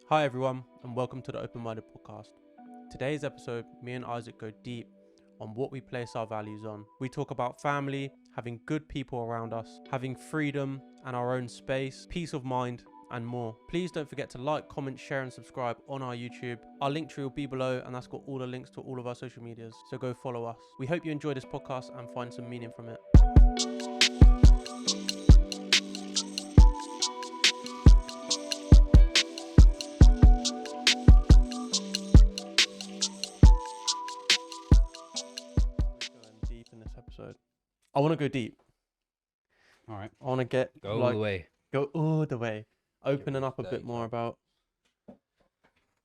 Hi everyone, and welcome to the Open Minded Podcast. Today's episode, me and Isaac go deep on what we place our values on. We talk about family, having good people around us, having freedom and our own space, peace of mind, and more. Please don't forget to like, comment, share, and subscribe on our YouTube. Our link tree will be below, and that's got all the links to all of our social medias, so go follow us. We hope you enjoy this podcast and find some meaning from it. Going deep in this episode. I want to go deep. All right. I want to Go all the way. Go all the way. Opening rid up of a the bit more dirty about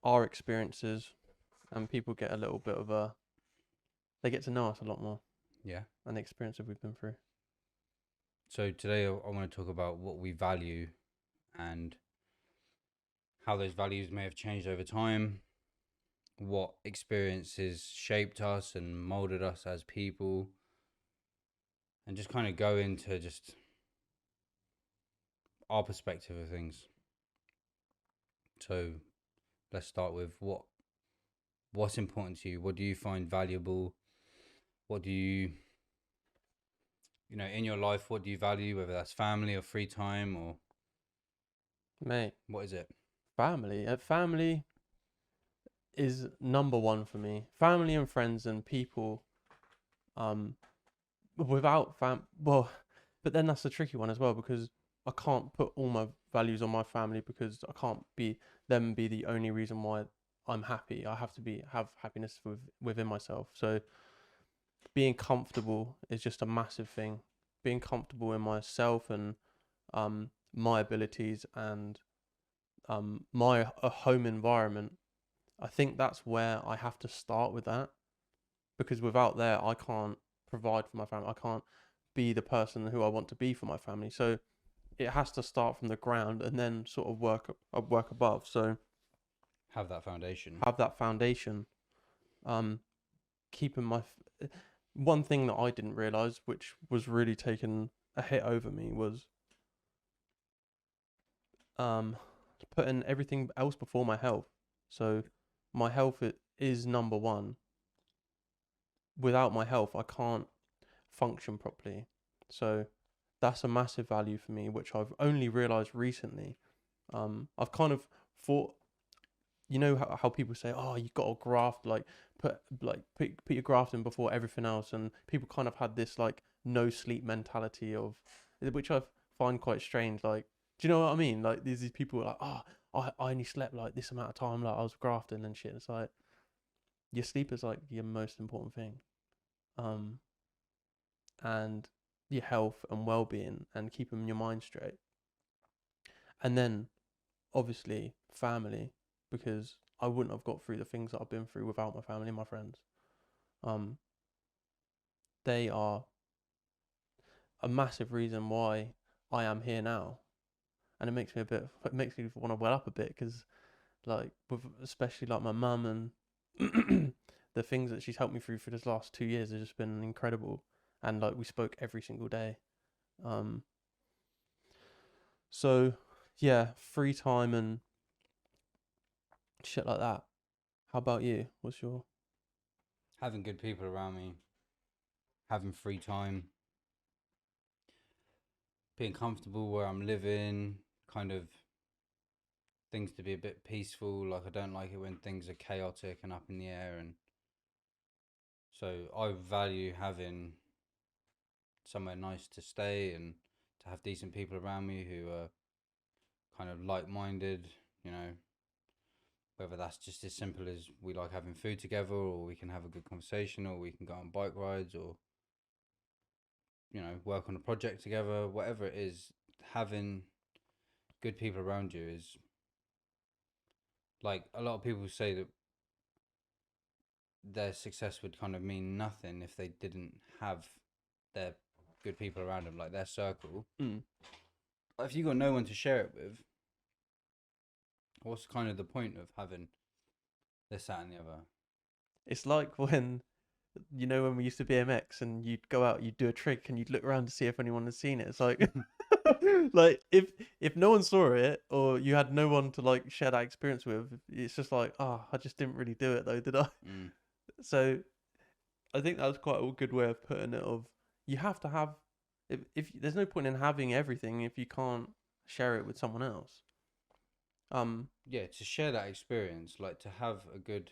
our experiences, and people get a little bit of they get to know us a lot more Yeah. and the experiences we've been through. So today I want to talk about what we value and how those values may have changed over time, what experiences shaped us and molded us as people, and just kind of go into just our perspective of things. So let's start with what's important to you. What do you find valuable? What do you in your life, what do you value, whether that's family or free time or Mate, what is it? family. Family is number one for me. Family and friends and people. Without well, but then that's a tricky one as well, because I can't put all my values on my family, because I can't be the only reason why I'm happy. I have to have happiness within myself. So being comfortable is just a massive thing. Being comfortable in myself and my abilities and my home environment. I think that's where I have to start with that, because without there, I can't provide for my family. I can't be the person who I want to be for my family. So it has to start from the ground and then sort of work above. So Have that foundation. Keeping my one thing that I didn't realize, which was really taking a hit over me, was putting everything else before my health. So my health is number one. Without my health, I can't function properly. So that's a massive value for me, which I've only realized recently. I've kind of thought, how people say, oh, you got to graft, put your graft in before everything else, and people kind of had this like no sleep mentality of, which I find quite strange. Like, do you know what I mean? Like these people are like, oh, I only slept like this amount of time, like I was grafting and shit. It's like your sleep is like your most important thing, and your health and well-being and keeping your mind straight, and then obviously family, because I wouldn't have got through the things that I've been through without my family and my friends. They are a massive reason why I am here now, and it makes me want to well up a bit, because like with especially like my mum and the things that she's helped me through for this last 2 years has just been incredible, and like we spoke every single day. So yeah, free time and shit like that. How about you? What's your Having good people around me, having free time, being comfortable where I'm living, kind of things to be a bit peaceful. Like I don't like it when things are chaotic and up in the air, and so I value having somewhere nice to stay and to have decent people around me who are kind of like-minded, whether that's just as simple as we like having food together, or we can have a good conversation, or we can go on bike rides, or work on a project together. Whatever it is, having good people around you is, like, a lot of people say that their success would kind of mean nothing if they didn't have their good people around them, like their circle. If you got no one to share it with, what's kind of the point of having this, that, and the other? It's like when when we used to BMX and you'd go out, you'd do a trick and you'd look around to see if anyone had seen it. It's like Like if no one saw it or you had no one to like share that experience with, it's just like, oh, I just didn't really do it though, did I? Mm. So I think that's quite a good way of putting it. Of you have to have, if there's no point in having everything if you can't share it with someone else. Yeah, to share that experience, like to have a good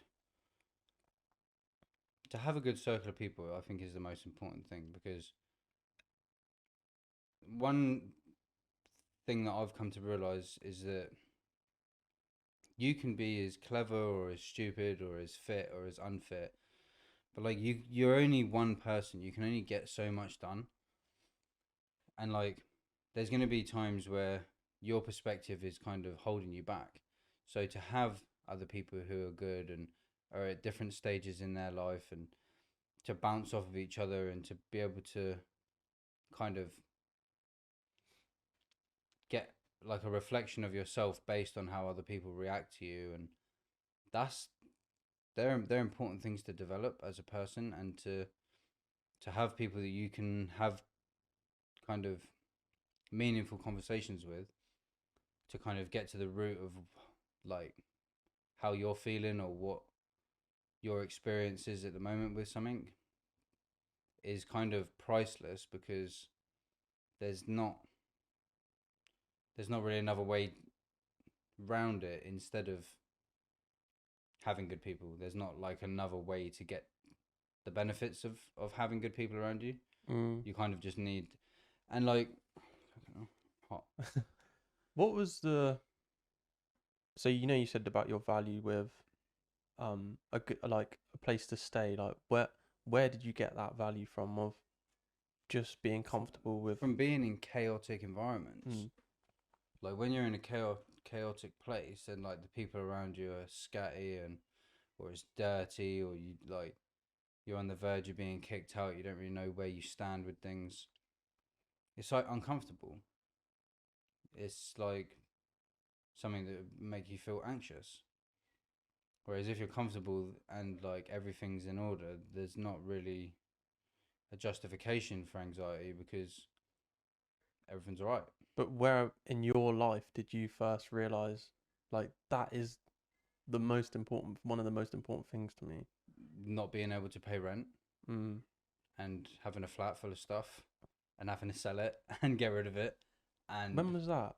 circle of people, I think is the most important thing, because one thing that I've come to realize is that you can be as clever or as stupid or as fit or as unfit, but like you're only one person. You can only get so much done, and like there's going to be times where your perspective is kind of holding you back. So to have other people who are good and are at different stages in their life, and to bounce off of each other, and to be able to kind of get like a reflection of yourself based on how other people react to you, and that's they're important things to develop as a person, and to have people that you can have kind of meaningful conversations with, to kind of get to the root of like how you're feeling or what your experience is at the moment with something, is kind of priceless, because there's not really another way round it. Instead of having good people, there's not like another way to get the benefits of having good people around you. You kind of just need, and like, I don't know, hot. What was the? So you said about your value with a good, like a place to stay. Like where did you get that value from of just being comfortable with? From being in chaotic environments. Mm. Like when you're in a chaotic place, and like the people around you are scatty, and or it's dirty, or you're on the verge of being kicked out, you don't really know where you stand with things. It's like uncomfortable. It's like something that would make you feel anxious. Whereas if you're comfortable and like everything's in order, there's not really a justification for anxiety, because everything's alright. But where in your life did you first realize like that is one of the most important things to me? Not being able to pay rent, Mm. and having a flat full of stuff, and having to sell it and get rid of it. And When was that?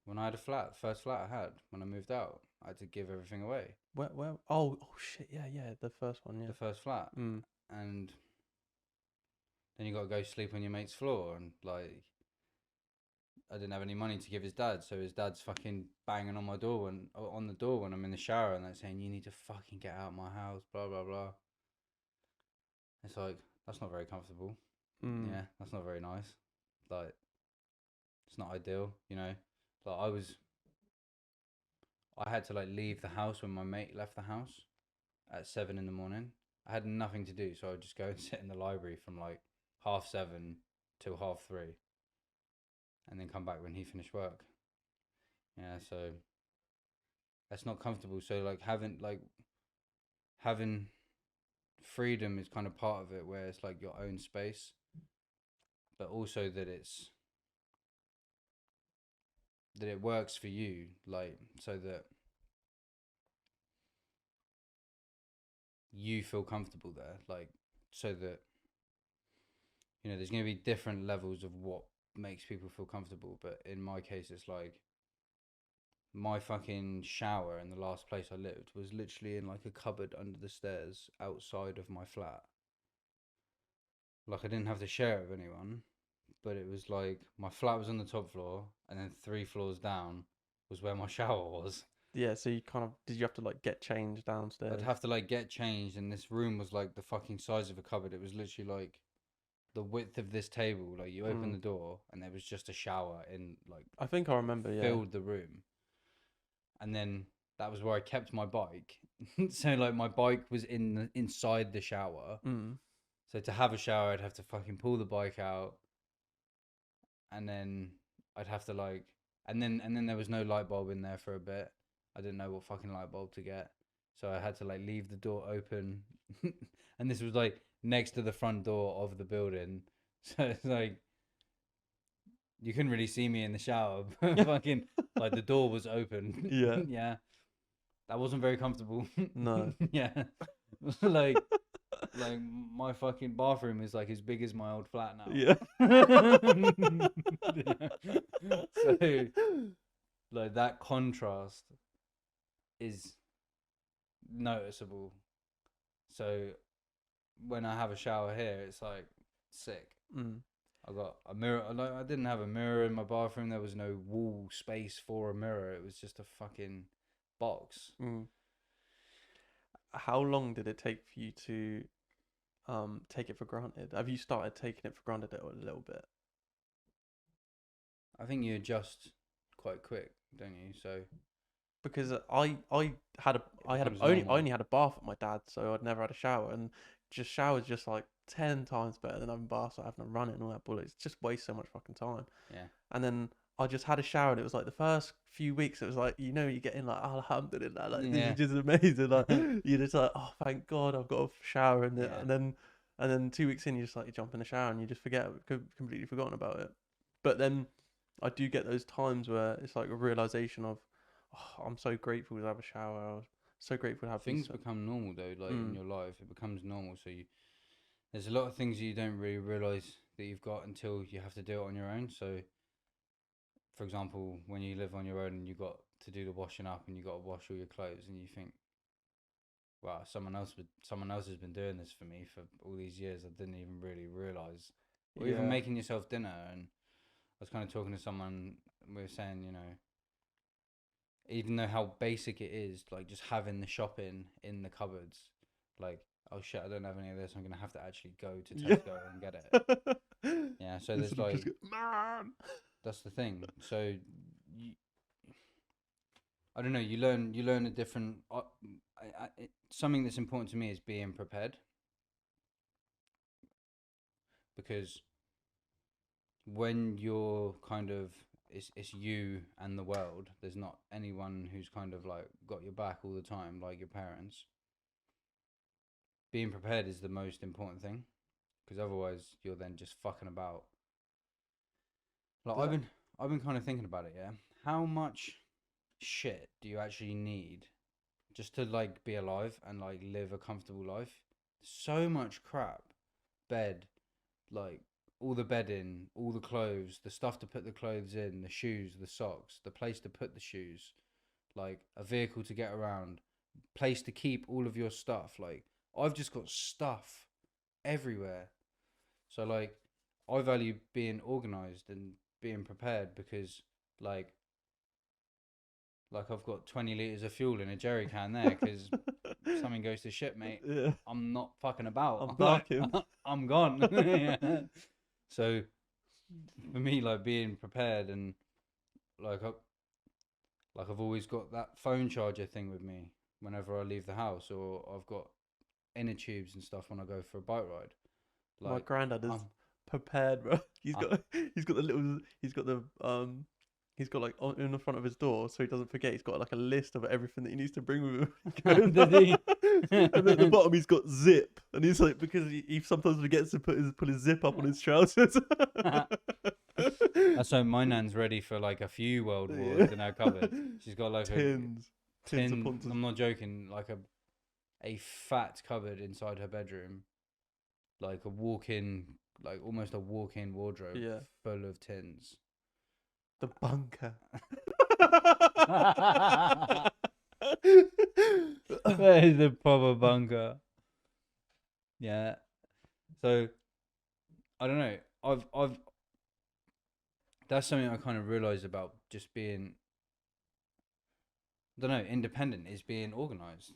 when I had a flat, the first flat I had when I moved out, I had to give everything away. Where? Oh shit! Yeah, the first one. The Yeah. first flat. Mm. And then you got to go sleep on your mate's floor, and like I didn't have any money to give his dad, so his dad's fucking banging on my door on the door when I'm in the shower, and they're saying, "You need to fucking get out of my house," blah blah blah. It's like, that's not very comfortable. Mm. Yeah, that's not very nice. Like, it's not ideal, you know. Like I had to like leave the house when my mate left the house at 7 in the morning. I had nothing to do, so I would just go and sit in the library from like 7:30 till 3:30, and then come back when he finished work. Yeah, so that's not comfortable. So like having freedom is kind of part of it, where it's like your own space, but also that it works for you, like so that you feel comfortable there, like so that there's going to be different levels of what makes people feel comfortable. But in my case, it's like my fucking shower in the last place I lived was literally in like a cupboard under the stairs outside of my flat. Like I didn't have to share it with anyone, but it was like my flat was on the top floor, and then 3 floors down was where my shower was. Yeah. So did you have to like get changed I'd downstairs? have to like get changed, and this room was like the fucking size of a cupboard. It was literally like the width of this table. Like you open Mm. the door, and there was just a shower in like I think I remember. Yeah. filled the room. And then that was where I kept my bike. So like my bike was inside the shower. Mm. So to have a shower, I'd have to fucking pull the bike out, and then I'd have to like, and then there was no light bulb in there for a bit. I didn't know what fucking light bulb to get, so I had to like leave the door open, and this was like next to the front door of the building. So it's like you couldn't really see me in the shower. Fucking like the door was open. Yeah. Yeah, that wasn't very comfortable. No. Yeah, like my fucking bathroom is like as big as my old flat now. Yeah. So like that contrast is noticeable. So when I have a shower here, it's like sick. Mm. I got a mirror. I didn't have a mirror in my bathroom. There was no wall space for a mirror. It was just a fucking box. Mm. How long did it take for you to take it for granted? Have you started taking it for granted a little bit? I think you adjust quite quick, don't you? So Because I becomes I normal. only had a bath at my dad's, so I'd never had a shower, and just showers just like 10 times better than having baths, like having to run it and all that bullshit. It's just wastes so much fucking time. Yeah. And then I just had a shower, and it was like the first few weeks, it was like, you know, you get in like alhamdulillah, like this Yeah. is just amazing. Like you're just like, oh thank God I've got a shower, and Yeah. and then 2 weeks in, you just like you jump in the shower and you just completely forgotten about it. But then I do get those times where it's like a realization of, oh, I'm so grateful to have a shower. I was so grateful to have Things these. become normal though, like in Mm. your life, it becomes normal. So there's a lot of things you don't really realize that you've got until you have to do it on your own. So, for example, when you live on your own and you got to do the washing up and you got to wash all your clothes, and you think, wow, someone else has been doing this for me for all these years. I didn't even really realize. Or even Yeah. making yourself dinner. And I was kind of talking to someone. We were saying, even though how basic it is, like just having the shopping in the cupboards, like, oh shit, I don't have any of this. I'm gonna have to actually go to Yeah. Tesco and get it. Yeah, so there's Instead of like just go, man. that's the thing. So I don't know. You learn a different. Something that's important to me is being prepared, because when you're kind of it's you and the world. There's not anyone who's kind of like got your back all the time, like your parents. Being prepared is the most important thing, because otherwise you're then just fucking about. Like I've been kind of thinking about it. Yeah, how much shit do you actually need just to like be alive and like live a comfortable life? So much crap, bed, like all the bedding, all the clothes, the stuff to put the clothes in, the shoes, the socks, the place to put the shoes, like a vehicle to get around, place to keep all of your stuff. Like I've just got stuff everywhere. So like I value being organized and being prepared, because like I've got 20 liters of fuel in a jerry can there, because something goes to shit, mate. Yeah. I'm not fucking about. I'm Like, barking. I'm gone. Yeah. So for me, like being prepared, and like I've always got that phone charger thing with me whenever I leave the house, or I've got inner tubes and stuff when I go for a bike ride. My Like granddad is I'm, prepared, bro. He's I'm got the little he's got like in the front of his door, so he doesn't forget. He's got like a list of everything that he needs to bring with him. Does he? And then at the bottom he's got zip, and he's like, because he sometimes forgets to put his zip up on his trousers. So my nan's ready for like a few world wars in her cupboard. She's got like tins a tin. upon tins. I'm not joking. Like a fat cupboard inside her bedroom, like like almost a walk-in wardrobe, Yeah. full of tins. The bunker. That is a proper bunker. Yeah. So I don't know. I've that's something I kind of realized about just being, I don't know, independent is being organized.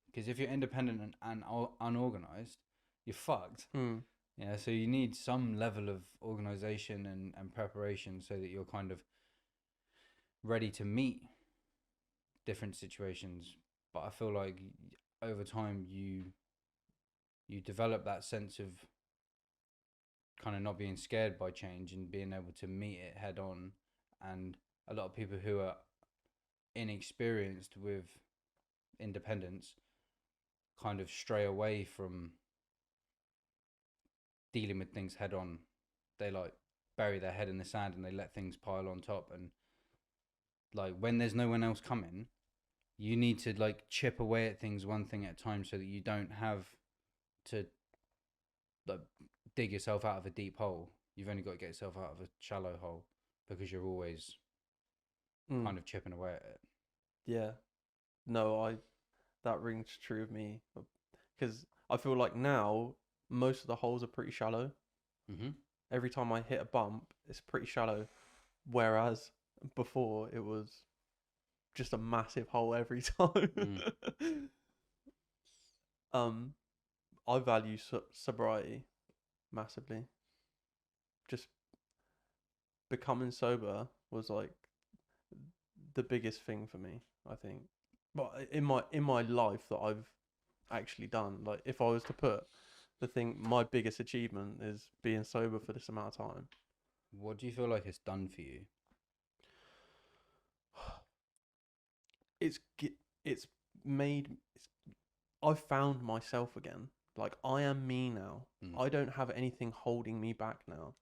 Because if you're independent and unorganized, you're fucked. Hmm. Yeah, so you need some level of organization and preparation, so that you're kind of ready to meet different situations. But I feel like over time you develop that sense of kind of not being scared by change and being able to meet it head on. And a lot of people who are inexperienced with independence kind of stray away from dealing with things head on. They like bury their head in the sand and they let things pile on top. And like when there's no one else coming, you need to like chip away at things one thing at a time so that you don't have to like dig yourself out of a deep hole. You've only got to get yourself out of a shallow hole because you're always kind of chipping away at it. Yeah. No, that rings true of me because I feel like now most of the holes are pretty shallow. Mm-hmm. Every time I hit a bump, it's pretty shallow, whereas before it was just a massive hole every time. I value sobriety massively. Just becoming sober was like the biggest thing for me, I think. But in my life that I've actually done, like if I was to put my biggest achievement is being sober for this amount of time. What do you feel like it's done for you? It's made I've found myself again. Like I am me now. I don't have anything holding me back now.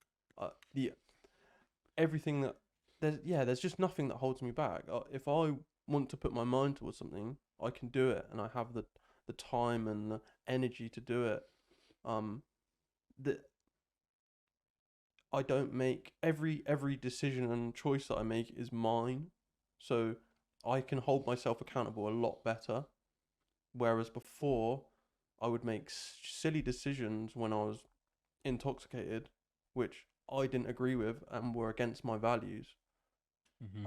Everything that there's just nothing that holds me back. If I want to put my mind towards something, I can do it, and I have the time and the energy to do it. That I don't make every decision and choice that I make is mine, so I can hold myself accountable a lot better. Whereas before, I would make silly decisions when I was intoxicated, which I didn't agree with and were against my values. Mm-hmm.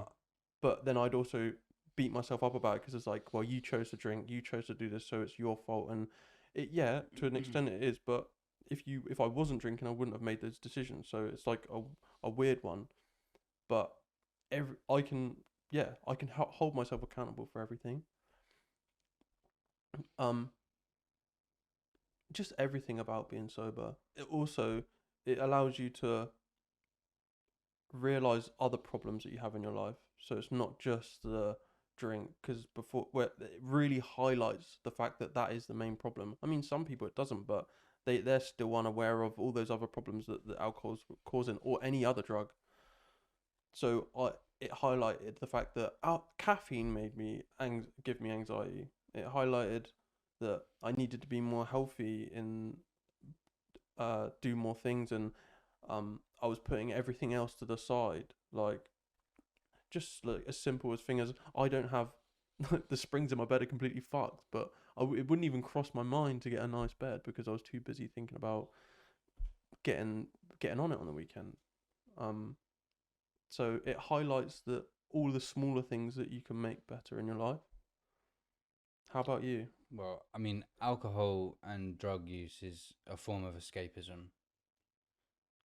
But then I'd also beat myself up about it because it's like, well, you chose to drink, you chose to do this, so it's your fault. And to an extent it is, but if I wasn't drinking, I wouldn't have made those decisions. So it's like a weird one. But I can hold myself accountable for everything. Just everything about being sober. It allows you to realize other problems that you have in your life. So it's not just the drink, because where it really highlights the fact that is the main problem. I mean, some people it doesn't, but they're still unaware of all those other problems that alcohol's causing, or any other drug. So it highlighted the fact that caffeine made me give me anxiety. It highlighted that I needed to be more healthy and do more things, and I was putting everything else to the side, like just like as simple as thing as I don't have the springs in my bed are completely fucked, but it wouldn't even cross my mind to get a nice bed because I was too busy thinking about getting on it on the weekend. So it highlights that all the smaller things that you can make better in your life. How about you? Well, I mean, alcohol and drug use is a form of escapism.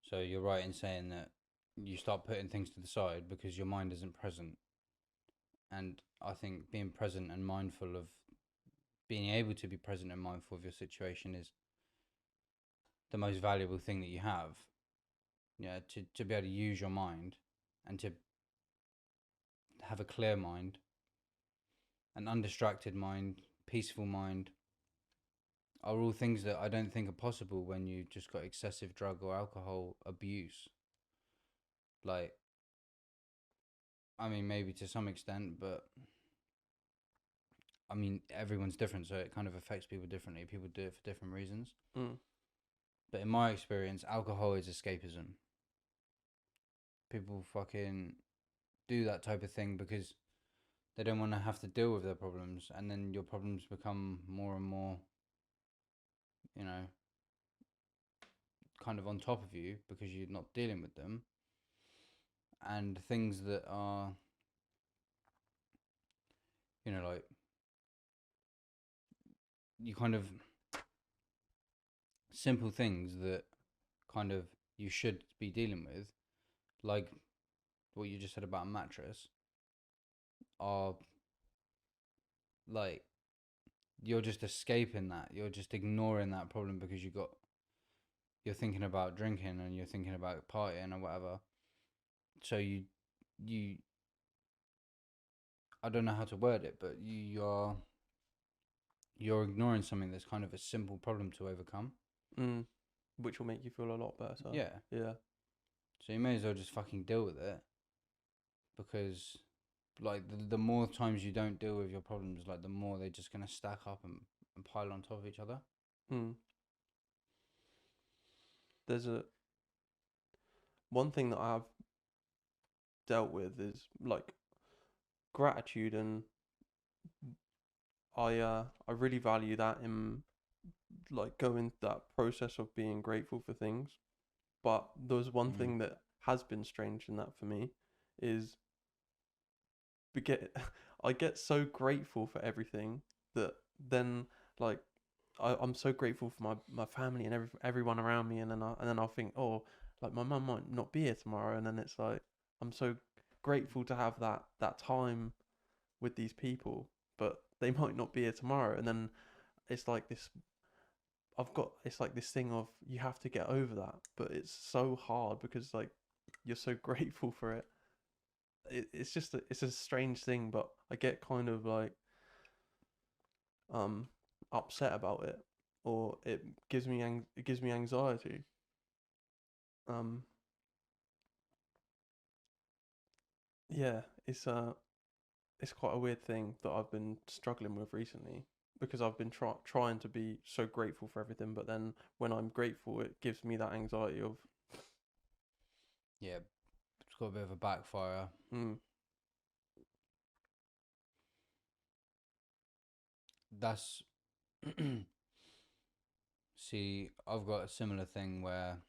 So you're right in saying that you start putting things to the side because your mind isn't present. And I think being present and mindful of being able to be present and mindful of your situation is the most valuable thing that you have. Yeah, to be able to use your mind and to have a clear mind, an undistracted mind, peaceful mind are all things that I don't think are possible when you just got excessive drug or alcohol abuse. Like, I mean, maybe to some extent, but I mean, everyone's different, so it kind of affects people differently. People do it for different reasons. But in my experience, alcohol is escapism. People fucking do that type of thing because they don't want to have to deal with their problems, and then your problems become more and more, you know, kind of on top of you because you're not dealing with them. And things that are, you know, like you kind of simple things that kind of you should be dealing with, like what you just said about a mattress, are like you're just escaping that. You're just ignoring that problem because you're thinking about drinking and you're thinking about partying or whatever. So you I don't know how to word it, but you're ignoring something that's kind of a simple problem to overcome. Which will make you feel a lot better. Yeah. Yeah. So you may as well just fucking deal with it, because like the more times you don't deal with your problems, like the more they're just gonna stack up and pile on top of each other. There's one thing that I've dealt with is like gratitude, and I really value that in like going that process of being grateful for things. But there's one thing that has been strange in that for me is I get so grateful for everything that then like I'm so grateful for my family and everyone around me, and then I'll think, oh, like my mum might not be here tomorrow, and then it's like I'm so grateful to have that time with these people, but they might not be here tomorrow, and then it's like this. It's like this thing of you have to get over that, but it's so hard because like you're so grateful for it. It's a strange thing, but I get kind of like upset about it, or it gives me anxiety. Um, yeah, it's quite a weird thing that I've been struggling with recently because I've been trying to be so grateful for everything, but then when I'm grateful, it gives me that anxiety of Yeah, it's got a bit of a backfire. mm, That's see, I've got a similar thing where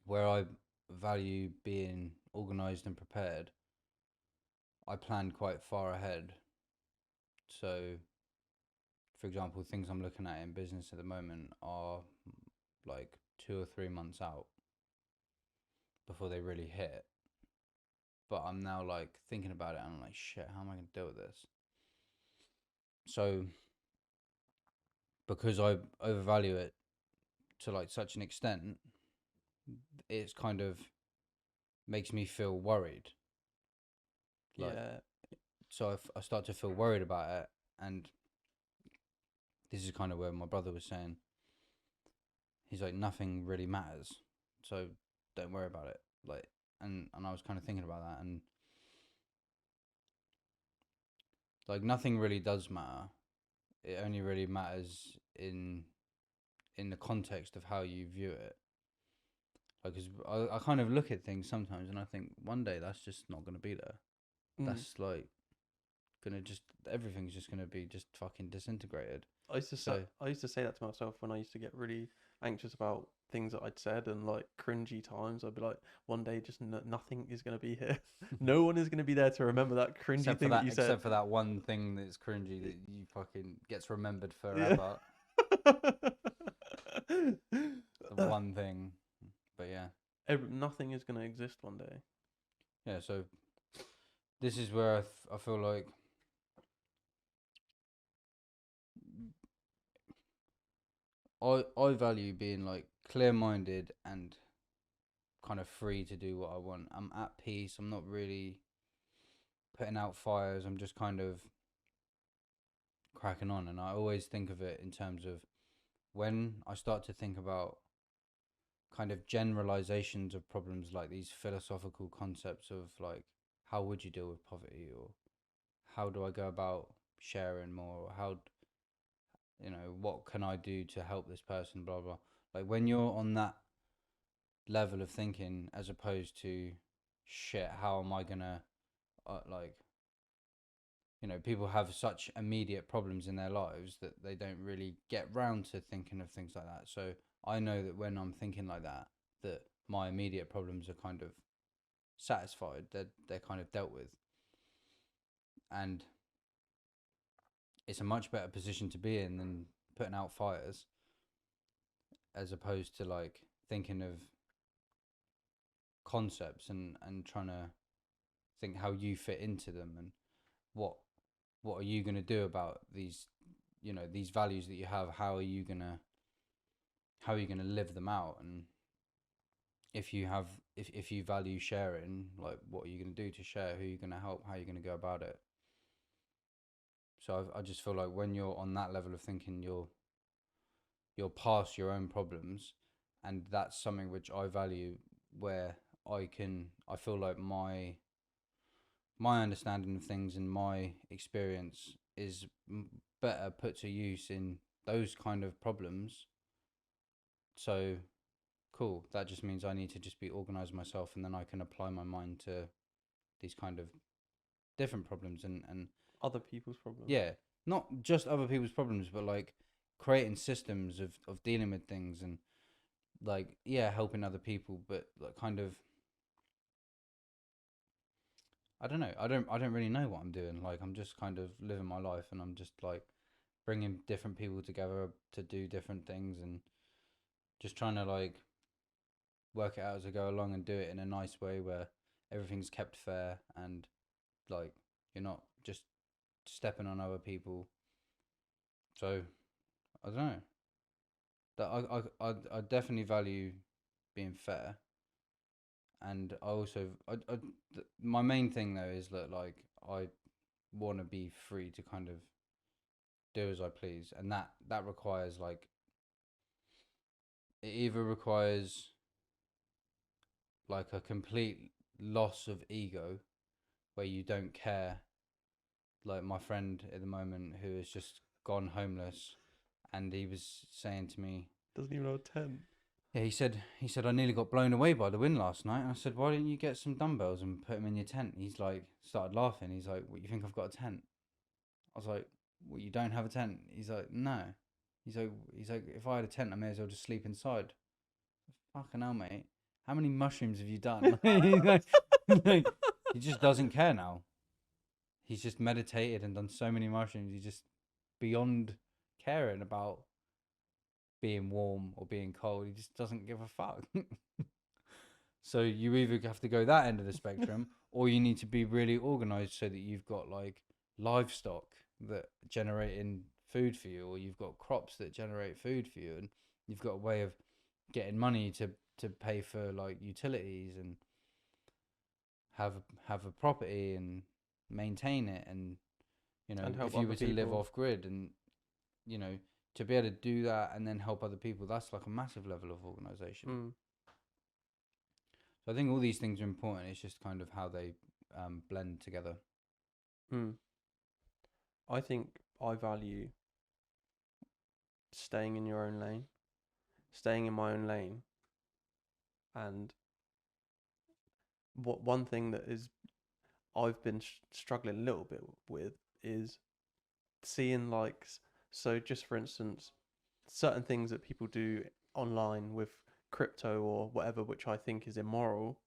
I value being organized and prepared. I plan quite far ahead. So, for example, things I'm looking at in business at the moment are like 2 or 3 months out before they really hit. But I'm now like thinking about it and I'm like, shit, how am I going to deal with this? So, because I overvalue it to like such an extent, it's kind of makes me feel worried. Like, yeah, so I start to feel worried about it. And this is kind of where my brother was saying, he's like, nothing really matters. So don't worry about it. Like, and I was kind of thinking about that, and like nothing really does matter. It only really matters in the context of how you view it. Like, 'cause I kind of look at things sometimes and I think one day that's just not going to be there. mm. That's like gonna just everything's just gonna be just fucking disintegrated. I used to say that to myself when I used to get really anxious about things that I'd said and like cringy times. I'd be like, one day, just nothing is gonna be here. No one is gonna be there to remember that cringy thing that you said. Except for that one thing that's cringy that you fucking gets remembered Yeah. forever. The one thing, but yeah, Nothing is gonna exist one day. yeah. So this is where I feel like I value being like clear minded and kind of free to do what I want. I'm at peace. I'm not really putting out fires. I'm just kind of cracking on. And I always think of it in terms of when I start to think about kind of generalizations of problems, like these philosophical concepts of like, how would you deal with poverty, or how do I go about sharing more, or how, what can I do to help this person, blah blah. Like when you're on that level of thinking, as opposed to shit, how am I gonna like, people have such immediate problems in their lives that they don't really get round to thinking of things like that. So I know that when I'm thinking like that my immediate problems are kind of satisfied, they're kind of dealt with, and it's a much better position to be in than putting out fires, as opposed to like thinking of concepts and trying to think how you fit into them, and what are you going to do about these, these values that you have. How are you going to live them out? And if you value sharing, like what are you going to do to share? Who are you going to help? How are you going to go about it? So I just feel like when you're on that level of thinking, you're past your own problems, and that's something which I value where I feel like my understanding of things and my experience is better put to use in those kind of problems. So cool, that just means I need to just be organized myself, and then I can apply my mind to these kind of different problems and Other people's problems. yeah, not just other people's problems, but like creating systems of dealing with things, and like, yeah, helping other people, but like kind of, I don't know, I don't really know what I'm doing. Like, I'm just kind of living my life, and I'm just like bringing different people together to do different things, and just trying to like work it out as I go along and do it in a nice way where everything's kept fair, and like you're not just stepping on other people. So I don't know, that I definitely value being fair, and I also my main thing though is that like I want to be free to kind of do as I please, and that requires like, it either requires like a complete loss of ego where you don't care, like my friend at the moment who has just gone homeless, and he was saying to me, Doesn't even have a tent. yeah, he said I nearly got blown away by the wind last night. And I said, why didn't you get some dumbbells and put them in your tent? He's like, started laughing. He's like, what, you think I've got a tent? I was like, well, you don't have a tent? He's like, no. He's like, if I had a tent, I may as well just sleep inside. Fucking hell, mate. How many mushrooms have you done? Like, he just doesn't care now. He's just meditated and done so many mushrooms. He's just beyond caring about being warm or being cold. He just doesn't give a fuck. So you either have to go that end of the spectrum, or you need to be really organized so that you've got like livestock that generating food for you, or you've got crops that generate food for you, and you've got a way of getting money to pay for like utilities, and have a property and maintain it, and And help if you other were to live people. off grid, and to be able to do that and then help other people, that's like a massive level of organization. Mm. So I think all these things are important. It's just kind of how they blend together. Mm. I think I value staying in your own lane, staying in my own lane, and what one thing that is I've been struggling a little bit with is seeing like so just for instance certain things that people do online with crypto or whatever, which I think is immoral.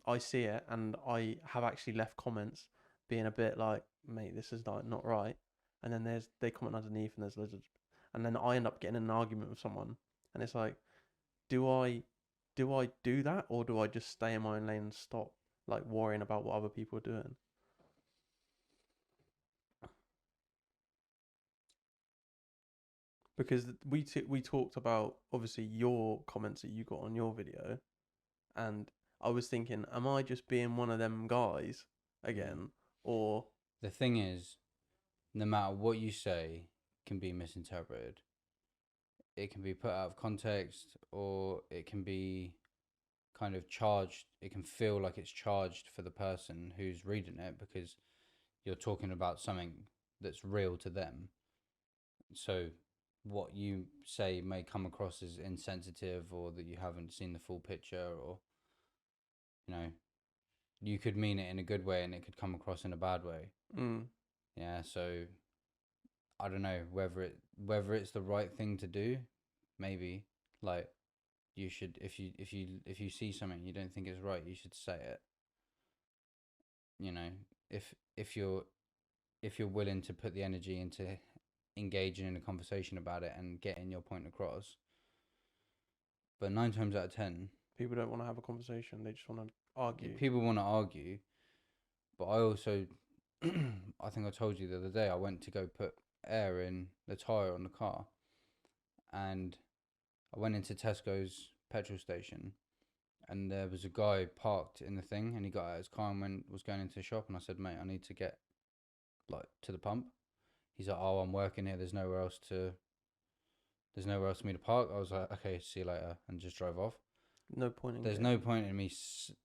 I see it and I have actually left comments being a bit like, mate, this is like not right. And then they comment underneath and there's loads of, and then I end up getting in an argument with someone, and it's like, do I do that, or do I just stay in my own lane and stop like worrying about what other people are doing? Because we talked about obviously your comments that you got on your video, and I was thinking, am I just being one of them guys again, or The thing is, no matter what you say can be misinterpreted. It can be put out of context, or it can be kind of charged. It can feel like it's charged for the person who's reading it, because you're talking about something that's real to them. So what you say may come across as insensitive, or that you haven't seen the full picture, or you know you could mean it in a good way and it could come across in a bad way. mm, Yeah, so I don't know whether it's the right thing to do. Maybe, like, you should, if you see something you don't think is right, you should say it. You know, if if you're if you're willing to put the energy into engaging in a conversation about it and getting your point across. But 9 times out of 10, people don't want to have a conversation; they just want to argue. people want to argue. But I also, I think I told you the other day, I went to go put air in the tyre on the car, and I went into Tesco's petrol station, and there was a guy parked in the thing, and he got out of his car and was going into the shop, and I said, mate, I need to get like to the pump. He's like, oh, I'm working here. There's nowhere else for me to park. I was like, okay, see you later, and just drove off. no point in There's no point in me,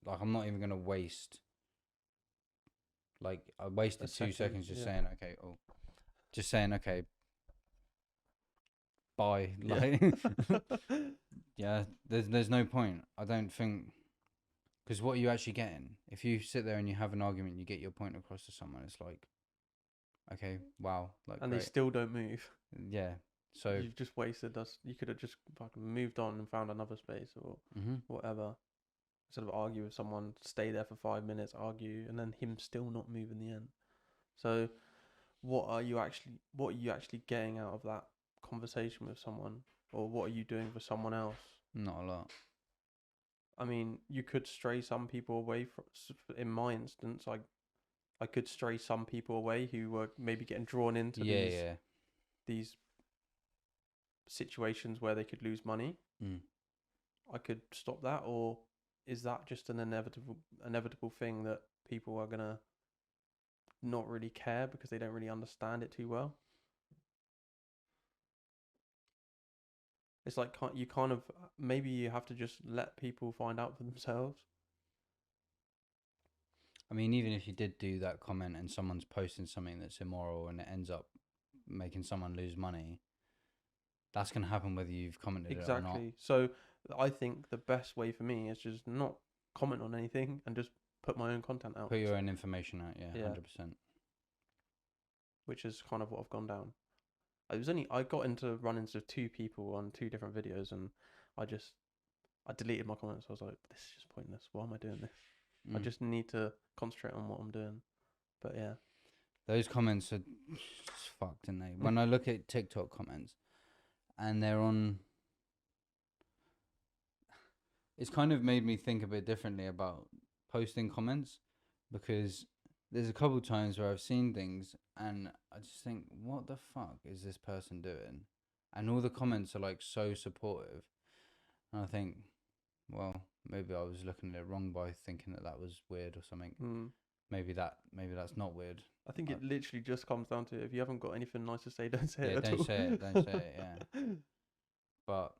like, I'm not even going to waste, like, I wasted 2 seconds just saying, okay, just saying, okay, bye. Like, yeah, there's no point. I don't think, because what are you actually getting? If you sit there and you have an argument, you get your point across to someone, it's like, okay, wow, like, and great. they still don't move. Yeah, so you've just wasted us. You could have just fucking moved on and found another space or whatever. Instead of argue with someone, stay there for 5 minutes, argue, and then him still not move in the end. So, what are you actually getting out of that conversation with someone, or what are you doing for someone else? not a lot. I mean, you could stray some people away from. In my instance, I could stray some people away who were maybe getting drawn into these situations where they could lose money. I could stop that, or is that just an inevitable thing that people are gonna not really care because they don't really understand it too well? It's like you kind of maybe you have to just let people find out for themselves. I mean, even if you did do that comment and someone's posting something that's immoral and it ends up making someone lose money, that's going to happen whether you've commented it or not. Exactly. So I think the best way for me is just not comment on anything and just put my own content out. Put your own information out, yeah. 100%. Which is kind of what I've gone down. I got into run-ins with 2 people on 2 different videos, and I deleted my comments. I was like, this is just pointless. Why am I doing this? I just need to concentrate on what I'm doing. But yeah. Those comments are just fucked, aren't they? When I look at TikTok comments and they're on... It's kind of made me think a bit differently about posting comments, because there's a couple of times where I've seen things and I just think, what the fuck is this person doing? And all the comments are like so supportive. And I think, well, maybe I was looking at it wrong by thinking that was weird or something. Maybe that's not weird. I think it literally just comes down to, if you haven't got anything nice to say, don't say it at all. Don't say it, yeah. But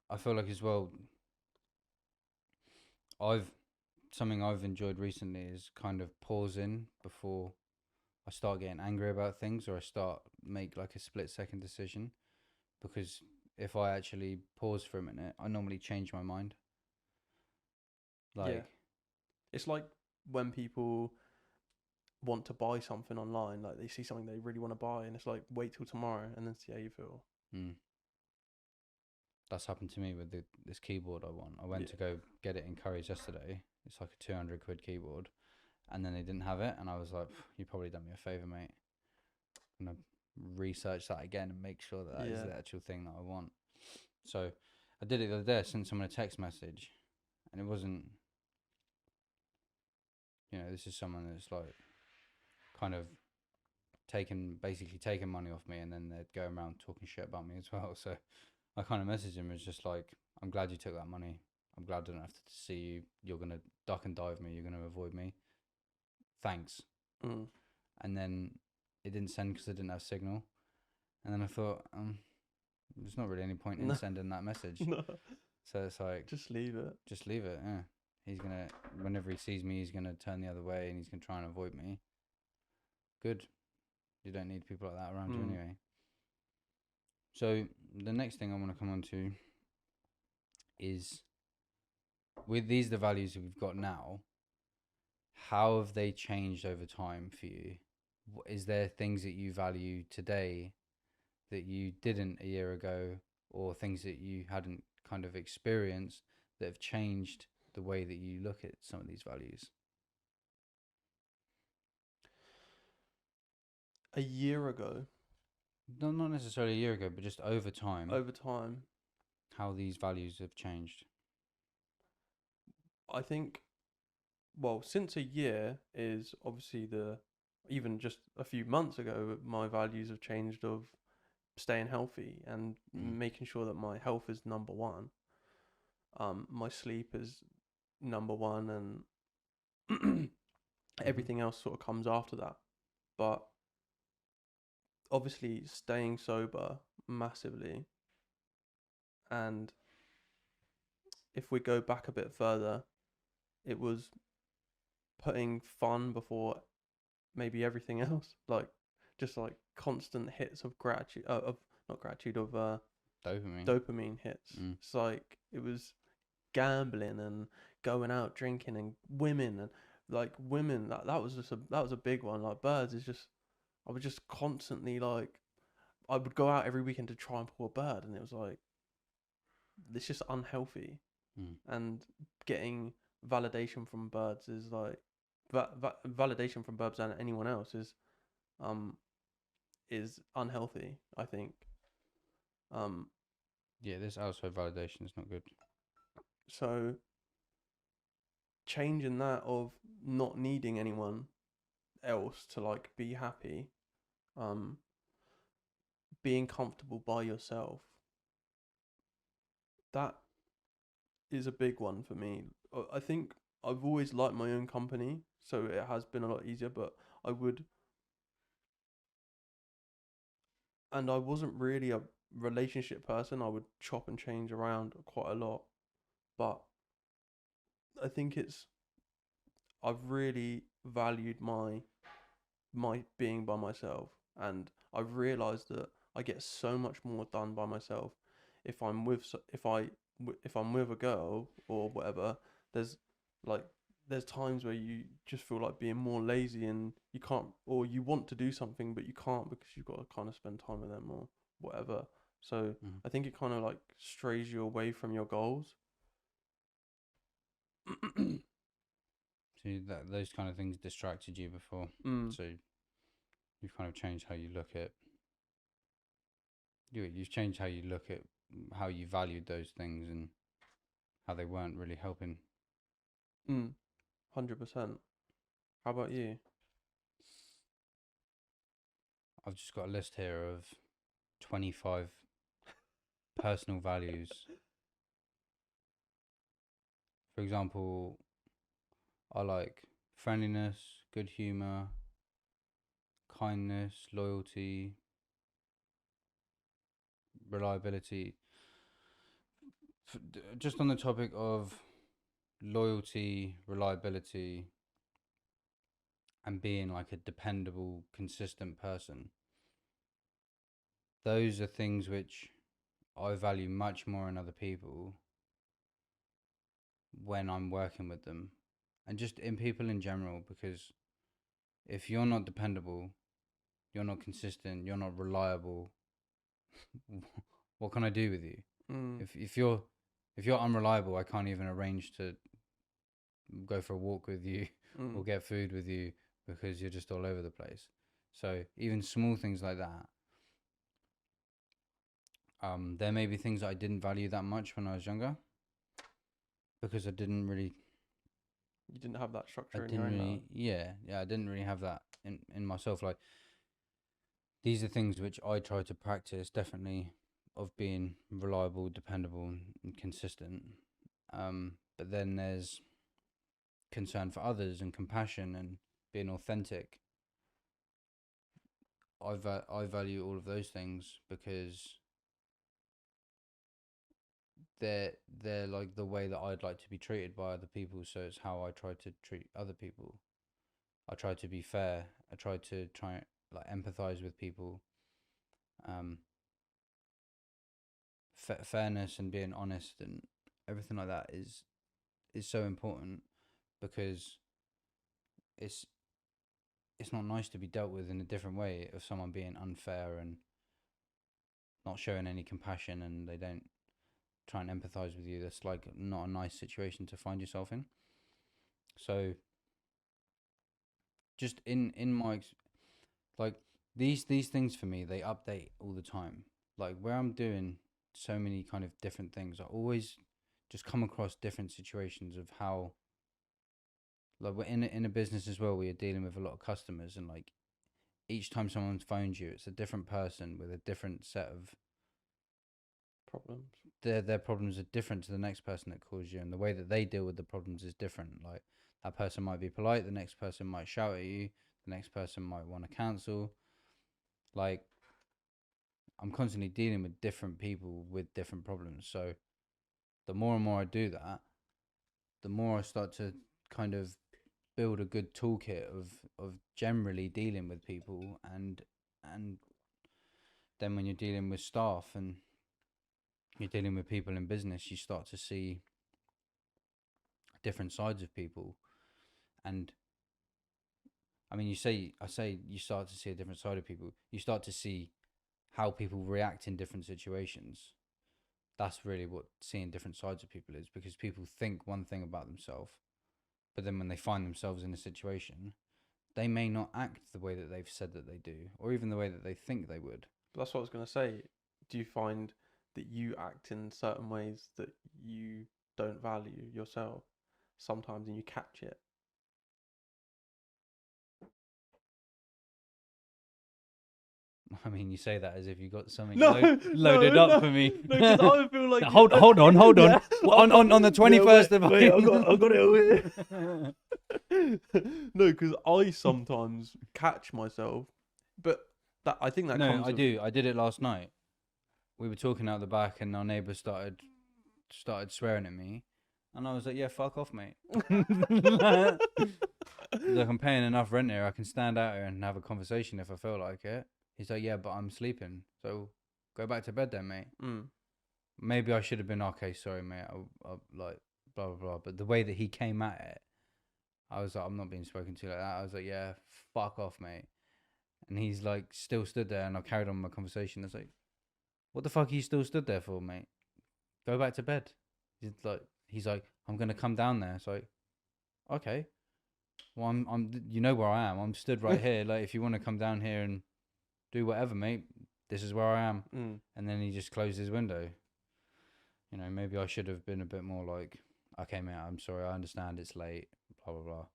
I feel like as well, something I've enjoyed recently is kind of pausing before I start getting angry about things, or I make like a split-second decision, because if I actually pause for a minute, I normally change my mind. It's like when people want to buy something online, like they see something they really want to buy, and it's like, wait till tomorrow and then see how you feel. That's happened to me with this keyboard I want. I went to go get it in Curry's yesterday. It's like a 200 quid keyboard, and then they didn't have it, and I was like, you probably done me a favour, mate. I'm gonna research that again and make sure that is the actual thing that I want. So I did it the other day. I sent someone a text message, and it wasn't, this is someone that's like kind of basically taking money off me, and then they'd go around talking shit about me as well. So I kind of messaged him. It's just like, I'm glad you took that money. I'm glad I don't have to see you. You're going to duck and dive me. You're going to avoid me. Thanks. And then it didn't send because I didn't have signal. And then I thought, there's not really any point in sending that message. No. So it's like, just leave it. Just leave it, yeah. He's going to, whenever he sees me, he's going to turn the other way and he's going to try and avoid me. Good. You don't need people like that around you anyway. So the next thing I want to come on to is, with the values that we've got now, how have they changed over time for you? Is there things that you value today that you didn't a year ago, or things that you hadn't kind of experienced that have changed the way that you look at some of these values? A year ago? Not necessarily a year ago, but just over time. Over time. How these values have changed. I think, well, since a year is obviously even just a few months ago, my values have changed of staying healthy and making sure that my health is number one. My sleep is number one, and everything else sort of comes after that. But obviously staying sober massively, and if we go back a bit further, it was putting fun before maybe everything else. Like just like constant hits of gratitude, of not gratitude, of Dopamine. dopamine hits. Mm. It's like it was gambling and going out drinking and women and like women. That was just that was a big one. Like birds is just I was just constantly like I would go out every weekend to try and pull a bird, and it was like it's just unhealthy. Mm. And getting validation from birds is like validation from birds and anyone else um is unhealthy, I think. um Yeah, this outside validation is not good. so changing that of not needing anyone else to like be happy, um being comfortable by yourself, that is a big one for me. I think I've always liked my own company, so it has been a lot easier, but I would, and I wasn't really a relationship person. I would chop and change around quite a lot, but I think I've really valued my being by myself, and I've realized that I get so much more done by myself if I'm with if I'm with a girl or whatever. There's like there's times where you just feel like being more lazy and you can't, or you want to do something but you can't because you've got to kind of spend time with them or whatever. So Mm. I think it kind of like strays you away from your goals. So those kind of things distracted you before. Mm. So you've kind of changed how you look at you've changed how you look at how you valued those things and how they weren't really helping. 100%. How about you? I've just got a list here of 25 personal values. For example, I like friendliness, good humor, kindness, loyalty, reliability. Just on the topic of loyalty, reliability, and being like a dependable, consistent person, those are things which I value much more in other people when I'm working with them and just in people in general, because if you're not dependable, you're not consistent, you're not reliable, what can I do with you? Mm. If you're unreliable, I can't even arrange to go for a walk with you or Mm. get food with you because you're just all over the place. So even small things like that. There may be things that I didn't value that much when I was younger because I didn't really You didn't have that I structure in your didn't own really, life. yeah, I didn't really have that in myself. Like these are things which I try to practice definitely of being reliable, dependable, and consistent. But then there's concern for others and compassion and being authentic. I value all of those things because they're like the way that I'd like to be treated by other people. So it's how I try to treat other people. I try to be fair. I try to like empathize with people. Um, fairness and being honest and everything like that is so important because it's it's not nice to be dealt with in a different way of someone being unfair and not showing any compassion and they don't try and empathize with you. That's like not a nice situation to find yourself in. So just in my like these things for me, they update all the time. Like where I'm doing so many kind of different things, I always just come across different situations of how like we're in a business as well. We are dealing with a lot of customers, and like each time someone phones you, it's a different person with a different set of Problems. their problems are different to the next person that calls you, and the way that they deal with the problems is different. Like that person might be polite, the next person might shout at you, the next person might want to cancel. Like I'm constantly dealing with different people with different problems. So the more and more I do that, the more I start to kind of build a good toolkit of generally dealing with people, and then when you're dealing with staff and you're dealing with people in business, you start to see different sides of people. And I mean, I say you start to see a different side of people. You start to see how people react in different situations. That's really what seeing different sides of people is, because people think one thing about themselves, but then when they find themselves in a situation, they may not act the way that they've said that they do, or even the way that they think they would. That's what I was going to say. Do you find that you act in certain ways that you don't value yourself sometimes, and you catch it? I mean, you say that as if you got something No, loaded no, up no, for me. No, because I feel like hold on. Yeah, on the 21st of wait, I got it over here. No, because I sometimes catch myself, but that I think that No, comes. I do. I did it last night. We were talking out the back, and our neighbour started swearing at me, and I was like, "Yeah, fuck off, mate." Like, I'm paying enough rent here. I can stand out here and have a conversation if I feel like it. He's like, "Yeah, but I'm sleeping, so go back to bed then, mate." Maybe I should have been, okay, sorry, mate. I like blah blah blah. But the way that he came at it, I was like, I'm not being spoken to like that. I was like, "Yeah, fuck off, mate." And he's like, still stood there, and I carried on my conversation. I was like, "What the fuck are you still stood there for, mate? Go back to bed." He's like, "I'm gonna come down there." It's like, okay, well, you know where I am. I'm stood right here. Like, if you want to come down here and do whatever, mate, this is where I am. And then he just closed his window. You know, maybe I should have been a bit more like, "Okay, mate, I'm sorry. I understand it's late. Blah blah blah."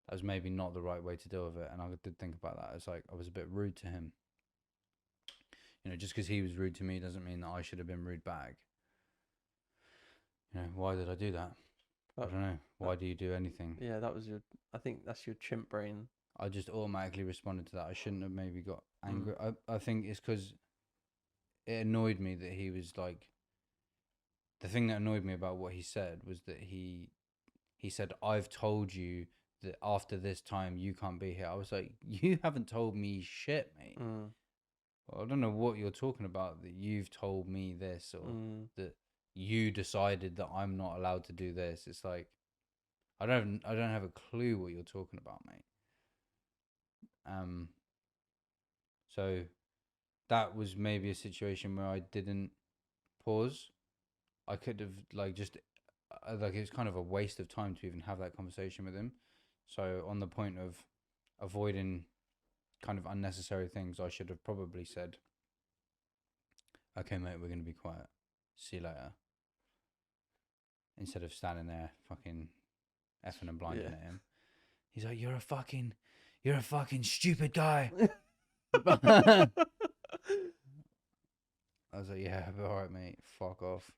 That was maybe not the right way to deal with it, and I did think about that. It's like I was a bit rude to him. You know, just because he was rude to me doesn't mean that I should have been rude back. You know, why did I do that? I don't know. Why do you do anything? Yeah, that was I think that's your chimp brain. I just automatically responded to that. I shouldn't have maybe got angry. I think it's because it annoyed me that he was like. The thing that annoyed me about what he said was that he said, "I've told you that after this time you can't be here." I was like, "You haven't told me shit, mate. Well, I don't know what you're talking about, that you've told me this, or that you decided that I'm not allowed to do this." It's like, I don't have a clue what you're talking about, mate. So that was maybe a situation where I didn't pause. I could have like just like, it was kind of a waste of time to even have that conversation with him. So on the point of avoiding kind of unnecessary things, I should have probably said, "Okay, mate, we're going to be quiet. See you later." Instead of standing there fucking effing and blinding at him. He's like, you're a fucking stupid guy." I was like, "Yeah, all right, mate, fuck off."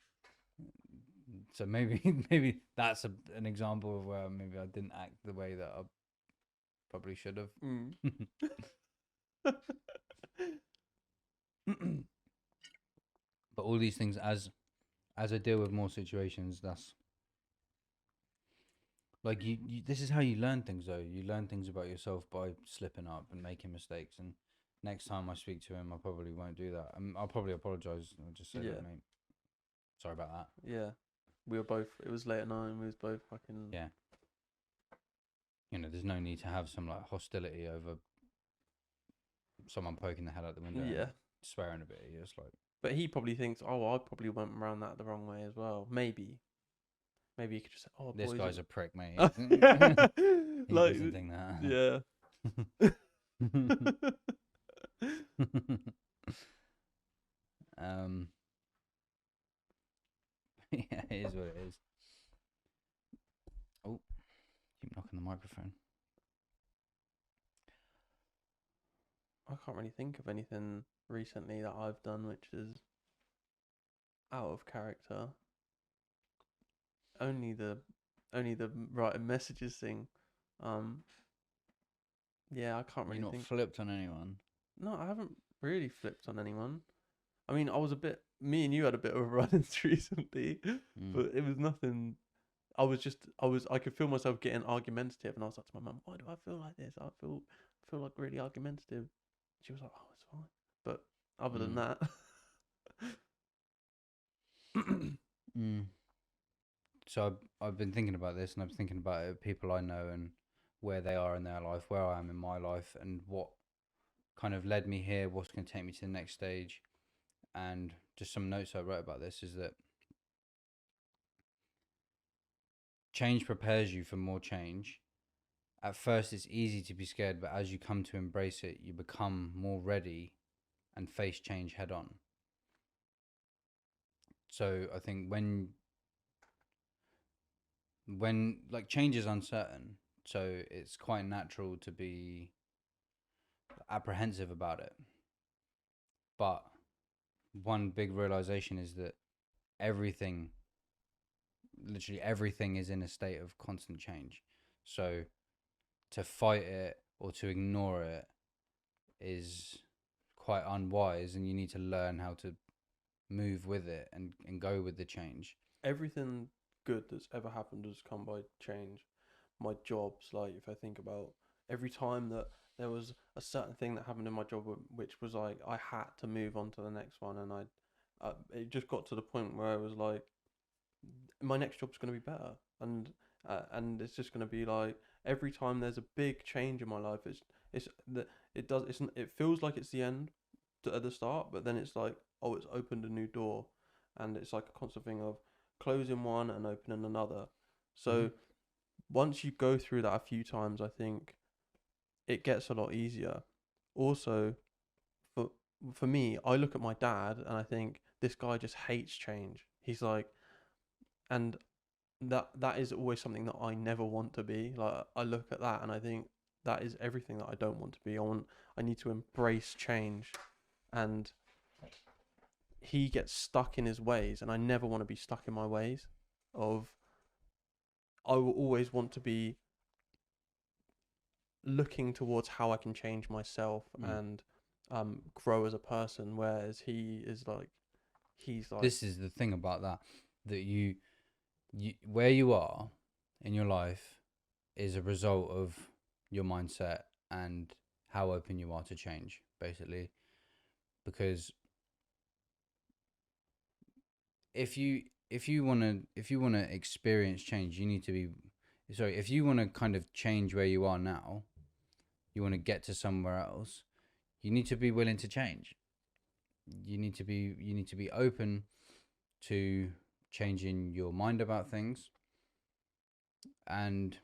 So maybe that's an example of where maybe I didn't act the way that I probably should have. But all these things, as I deal with more situations, that's like you this is how you learn things, though. You learn things about yourself by slipping up and making mistakes. And next time I speak to him, I probably won't do that. I'll probably apologize. I'll just say, "Look, mate, sorry about that." Yeah, we were both. It was late at night, and we was both fucking. Yeah. You know, there's no need to have some like hostility over someone poking the head out the window. Yeah. And swearing a bit. You're just like. But he probably thinks, "Oh, I probably went around that the wrong way as well." Maybe you could just say, "Oh, This boys, guy's a prick, mate." He like, doesn't think that. Yeah. Yeah, it is what it is. Oh, keep knocking the microphone. I can't really think of anything recently that I've done which is out of character. Only the writing messages thing. Yeah, I can't really You're not think. flipped on anyone. No, I haven't really flipped on anyone. I mean, me and you had a bit of a run-in recently, Mm. but it was nothing. I could feel myself getting argumentative, and I was like to my mum, "Why do I feel like this? I feel like really argumentative." She was like, "Oh, it's fine." But other than that, Mm. So I've been thinking about this, and I'm thinking about it, people I know and where they are in their life, where I am in my life, and what kind of led me here, what's going to take me to the next stage. And just some notes I wrote about this is that change prepares you for more change. At first, it's easy to be scared, but as you come to embrace it, you become more ready and face change head on. So I think when like change is uncertain, so it's quite natural to be apprehensive about it. But one big realization is that everything, literally everything, is in a state of constant change. So to fight it or to ignore it is quite unwise, and you need to learn how to move with it and go with the change. everything good that's ever happened has come by change. My jobs, like if I think about every time that there was a certain thing that happened in my job, which was like I had to move on to the next one, and it just got to the point where I was like, my next job's going to be better, and it's just going to be like every time there's a big change in my life, it's that it feels like it's the end at the start, but then it's like, oh, it's opened a new door, and it's like a constant thing of closing one and opening another. So once you go through that a few times, I think it gets a lot easier. Also, for for me, I look at my dad and I think this guy just hates change. He's like, and that is always something that I never want to be. Like I look at that and I think that is everything that I don't want to be. I need to embrace change, and he gets stuck in his ways, and I never want to be stuck in my ways. I will always want to be looking towards how I can change myself and grow as a person, whereas he's like This is the thing about that you where you are in your life is a result of your mindset and how open you are to change, basically. Because if you want to experience change, you need to be if you want to kind of change where you are now, you want to get to somewhere else, you need to be willing to change. You need to be open to changing your mind about things, and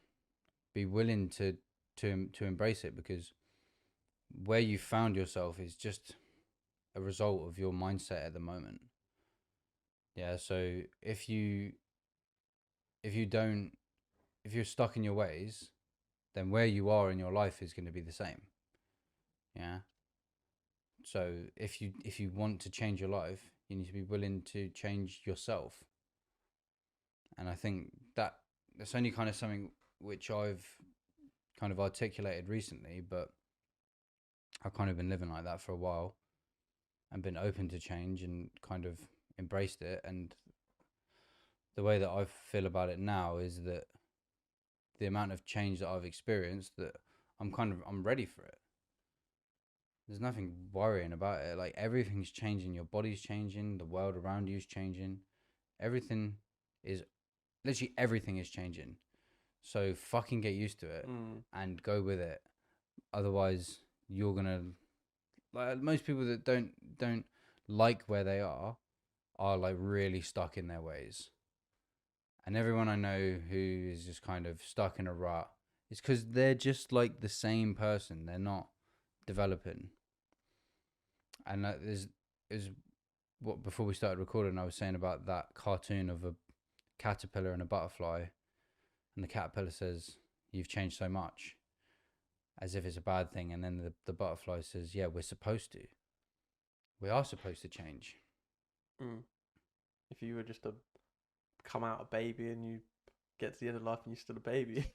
be willing to embrace it, because where you found yourself is just a result of your mindset at the moment. Yeah, so if you're stuck in your ways, then where you are in your life is going to be the same. Yeah. So if you want to change your life, you need to be willing to change yourself. And I think that's only kind of something which I've kind of articulated recently, but I've kind of been living like that for a while and been open to change and kind of embraced it. And the way that I feel about it now is that the amount of change that I've experienced, that I'm ready for it. There's nothing worrying about it. Like, everything's changing. Your body's changing. The world around you is changing. Literally everything is changing. So fucking get used to it and go with it. Otherwise, you're gonna, like, most people that don't like where they are like really stuck in their ways. And everyone I know who is just kind of stuck in a rut, it's because they're just like the same person. They're not developing. And there's what, before we started recording, I was saying about that cartoon of a caterpillar and a butterfly, and the caterpillar says, "You've changed so much," as if it's a bad thing, and then the butterfly says, "Yeah, we're supposed to. We are supposed to change." If you were just to come out a baby and you get to the end of life and you're still a baby,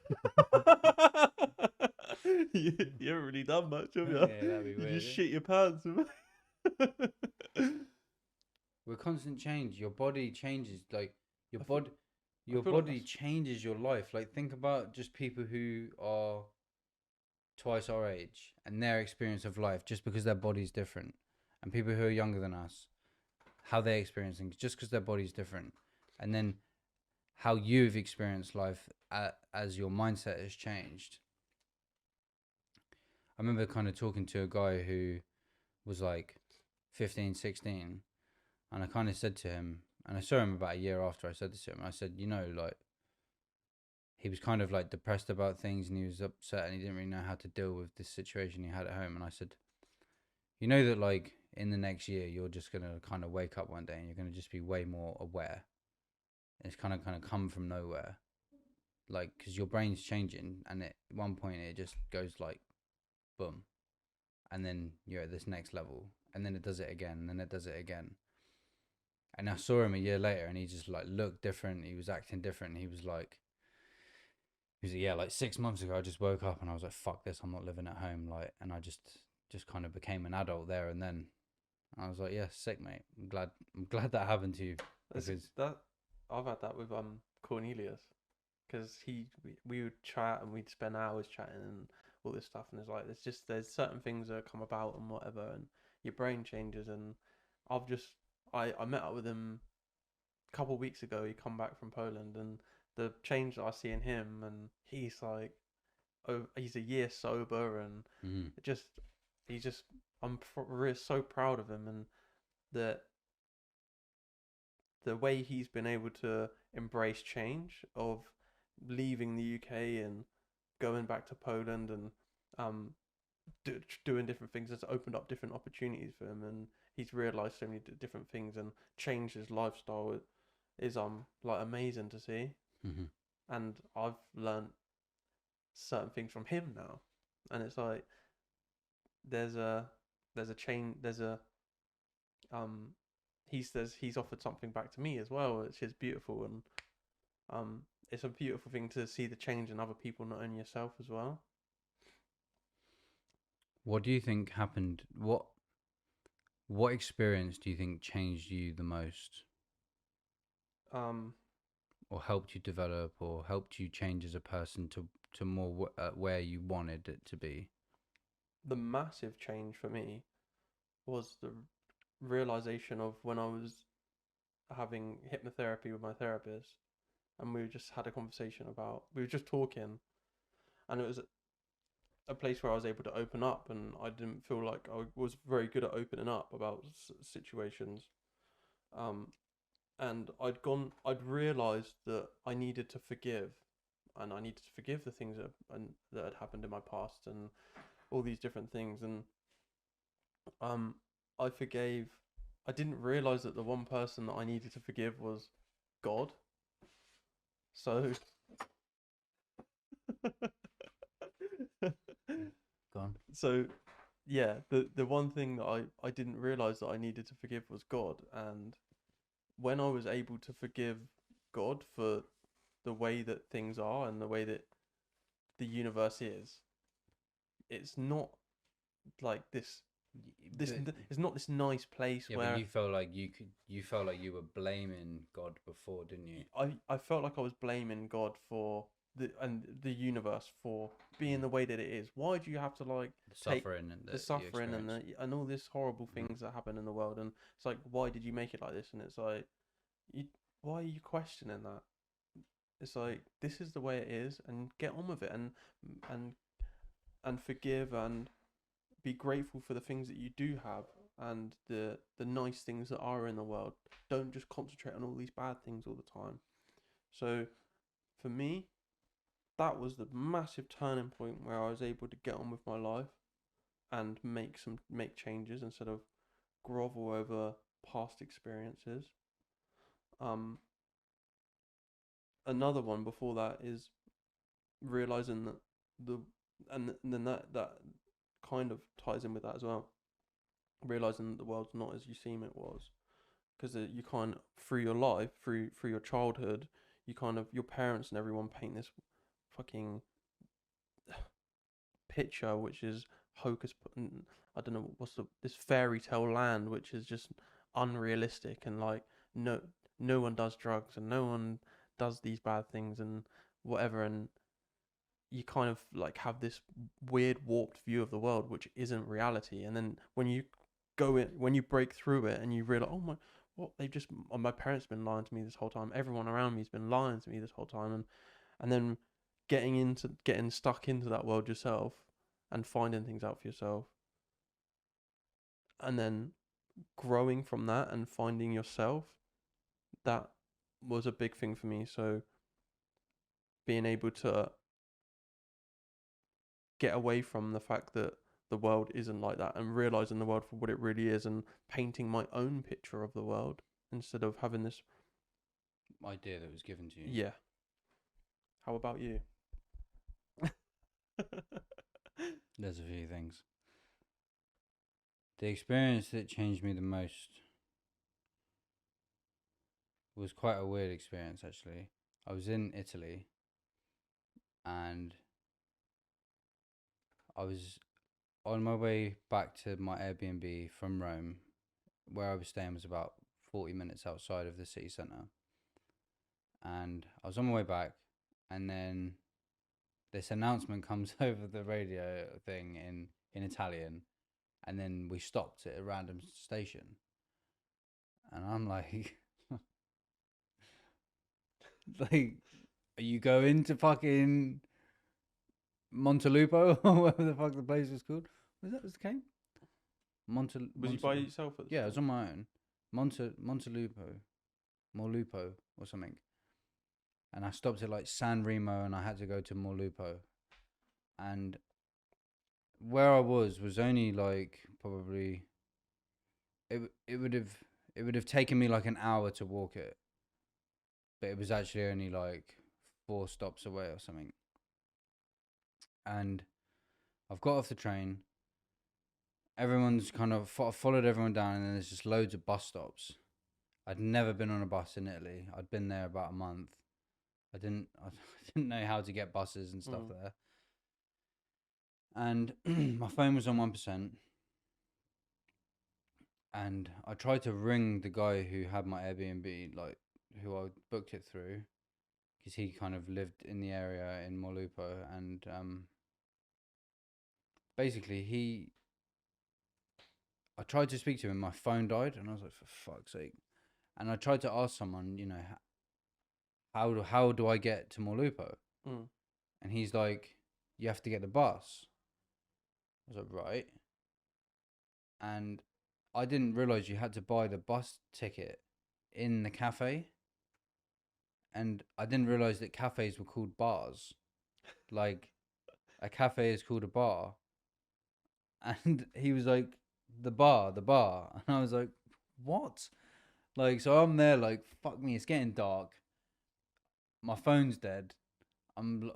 you haven't really done much, have you? Yeah, that'd be You weird. just shit your pants. We're constant change. Your body changes. Like your I feel, body, I your feel like body changes your life. Like think about just people who are twice our age and their experience of life, just because their body's different, and people who are younger than us, how they experience things, just because their body's different, and then how you've experienced life as your mindset has changed. I remember kind of talking to a guy who was like 15, 16, and I kind of said to him, and I saw him about a year after I said this to him, I said, you know, like, he was kind of like depressed about things and he was upset and he didn't really know how to deal with this situation he had at home. And I said, you know that like in the next year, you're just going to kind of wake up one day and you're going to just be way more aware. It's kind of come from nowhere. Like, because your brain's changing and at one point it just goes like, boom. And then you're at this next level and then it does it again and then it does it again. And I saw him a year later and he just like looked different. He was acting different. He was like, yeah, like 6 months ago, I just woke up and I was like, fuck this, I'm not living at home. Like, and I just kind of became an adult there and then. I was like, yeah, sick, mate. I'm glad that happened to you. Because that I've had that with Cornelius, because we would chat and we'd spend hours chatting and all this stuff, and it's like there's certain things that come about and whatever, and your brain changes, and I've just I met up with him a couple of weeks ago. He come back from Poland, and the change that I see in him, and he's like, oh, he's a year sober, and it just he's just so proud of him, and that the way he's been able to embrace change of leaving the UK and going back to Poland and um doing different things has opened up different opportunities for him, and he's realized so many different things and changed his lifestyle. It is like amazing to see. And I've learned certain things from him now, and it's like there's a chain there's a um he says he's offered something back to me as well, which is beautiful, and it's a beautiful thing to see the change in other people, not only yourself as well. what do you think happened? What experience do you think changed you the most, Um, or helped you develop, or helped you change as a person to more where you wanted it to be? the massive change for me was the realization of when I was having hypnotherapy with my therapist, and we just had a conversation about we were just talking, and it was a place where I was able to open up, and I didn't feel like I was very good at opening up about situations. Um, and I'd realized that I needed to forgive, and I needed to forgive the things that had happened in my past, and all these different things, and um, I forgave. I didn't realize that the one person that I needed to forgive was God. So Gone. so yeah, the one thing that I didn't realize that I needed to forgive was God, and when I was able to forgive God for the way that things are and the way that the universe is, it's not like this But, it's not this nice place yeah, but where you felt like you were blaming God before, didn't you? I felt like I was blaming God for the universe for being the way that it is. Why do you have to like The take suffering and the the suffering experience. and all these horrible things that happen in the world? And it's like, why did you make it like this? And it's like, you, why are you questioning that? It's like, this is the way it is, and get on with it, and and forgive and be grateful for the things that you do have, and the nice things that are in the world. Don't just concentrate on all these bad things all the time. So for me, that was the massive turning point where I was able to get on with my life and make changes instead of grovel over past experiences. Um, Another one before that is realizing that the and then that kind of ties in with that as well. Realizing that the world's not as you seem it was, because you kind of, through your life, through your childhood, you kind of your parents and everyone paint this fucking picture, which is hocus. I don't know what's this fairy tale land, which is just unrealistic, and like no one does drugs and no one does these bad things and whatever, and you kind of like have this weird warped view of the world which isn't reality. And then when you when you break through it and you realize, oh my, what, they've just, oh, my parents been lying to me this whole time, everyone around me's been lying to me this whole time, and then getting stuck into that world yourself and finding things out for yourself, and then growing from that and finding yourself, that was a big thing for me. So being able to get away from the fact that the world isn't like that and realizing the world for what it really is, and painting my own picture of the world instead of having this idea that was given to you. Yeah. How about you? There's a few things. The experience that changed me the most was quite a weird experience, actually. I was in Italy and I was on my way back to my Airbnb from Rome. Where I was staying was about 40 minutes outside of the city centre. And I was on my way back, and then this announcement comes over the radio thing in Italian, and then we stopped at a random station. And I'm like, like, are you going to fucking Montelupo or whatever the fuck the place was called? Was that the name? Was you by yourself at the Yeah, I time? was on my own. Montelupo, Morlupo or something. And I stopped at like San Remo, and I had to go to Morlupo. And where I was only like probably it would have taken me like an hour to walk it, but it was actually only like 4 stops away or something. And I've got off the train. Everyone's kind of followed everyone down, and then there's just loads of bus stops. I'd never been on a bus in Italy. I'd been there about a month. I didn't know how to get buses and stuff there. And my phone was on 1%. And I tried to ring the guy who had my Airbnb, like who I booked it through, because he kind of lived in the area in Morlupo. And basically I tried to speak to him, my phone died, and I was like, for fuck's sake. And I tried to ask someone, you know, how do I get to Morlupo? And he's like, you have to get the bus. I was like, right. And I didn't realise you had to buy the bus ticket in the cafe. And I didn't realise that cafes were called bars. Like, a cafe is called a bar. And he was like, the bar. And I was like, what? Like, so I'm there like, fuck me, it's getting dark. My phone's dead.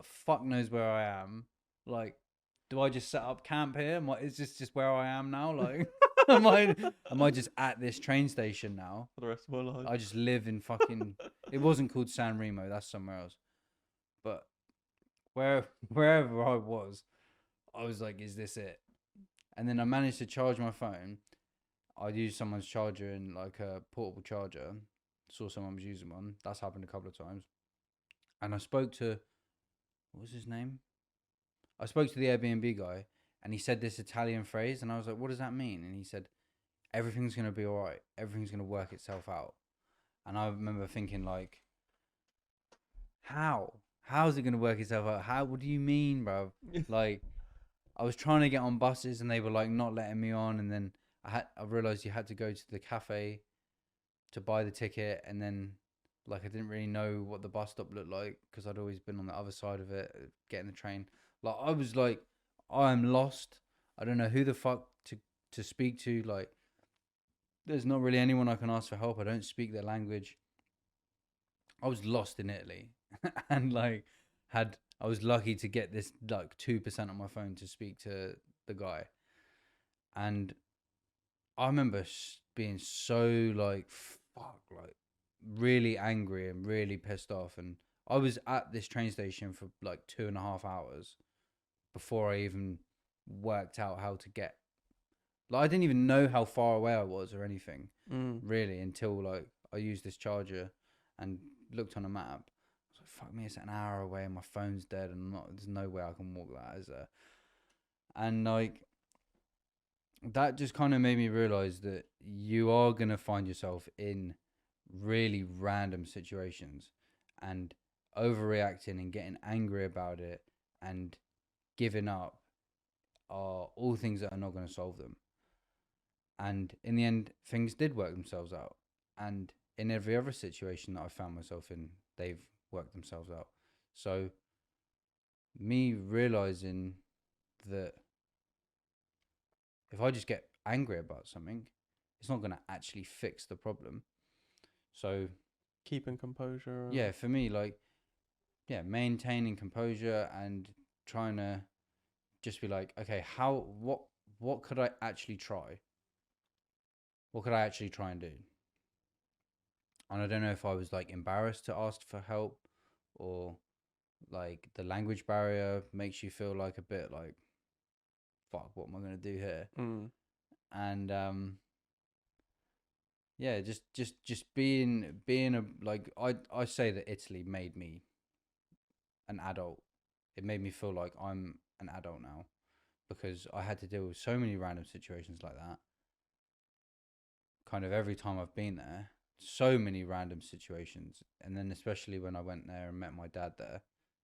Fuck knows where I am. Like, do I just set up camp here? Is this just where I am now? Like, am I just at this train station now for the rest of my life? I just live in fucking. It wasn't called San Remo. That's somewhere else. But wherever I was like, is this it? And then I managed to charge my phone. I'd used someone's charger in like a portable charger. Saw someone was using one. That's happened a couple of times. And I spoke to, what was his name? I spoke to the Airbnb guy, and he said this Italian phrase, and I was like, what does that mean? And he said, everything's going to be all right. Everything's going to work itself out. And I remember thinking, like, how? How's it going to work itself out? What do you mean, bro? Like, I was trying to get on buses, and they were, like, not letting me on. And then I realised you had to go to the cafe to buy the ticket. And then, like, I didn't really know what the bus stop looked like because I'd always been on the other side of it, getting the train. Like, I was like, I am lost. I don't know who the fuck to speak to. Like, there's not really anyone I can ask for help. I don't speak their language. I was lost in Italy. And, like, I was lucky to get this, like, 2% on my phone to speak to the guy. And I remember being so, like, fuck, like, really angry and really pissed off. And I was at this train station for, like, 2.5 hours before I even worked out how to get, Like I didn't even know how far away I was or anything Mm. really until like I used this charger and looked on a map. I was like, fuck me, it's an hour away and my phone's dead and there's no way I can walk that, is there? And like that just kind of made me realize that you are going to find yourself in really random situations and overreacting and getting angry about it and giving up are all things that are not going to solve them. And in the end, things did work themselves out. And in every other situation that I found myself in, they've worked themselves out. So me realizing that if I just get angry about something, it's not going to actually fix the problem. So Keeping composure. yeah, for me, like, yeah, maintaining composure and trying to just be like, okay, what could I actually try? What could I actually try and do? And I don't know if I was like embarrassed to ask for help, or like the language barrier makes you feel like a bit like, fuck, what am I going to do here? Mm. And yeah, just being a, like, I say that Italy made me an adult. It made me feel like I'm an adult now, because I had to deal with so many random situations like that. Kind of every time I've been there, so many random situations, and then especially when I went there and met my dad there,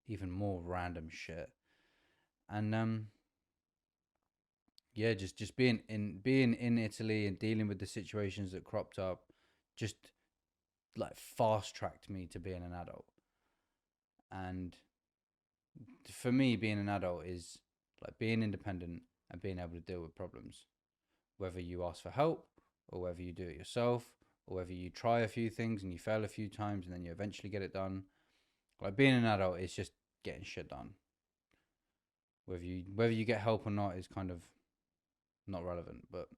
even more random shit. And yeah, just being in Italy and dealing with the situations that cropped up, just like fast tracked me to being an adult. And for me, being an adult is like being independent and being able to deal with problems, whether you ask for help or whether you do it yourself, or whether you try a few things and you fail a few times and then you eventually get it done. Like being an adult is just getting shit done. Whether you get help or not is kind of not relevant. But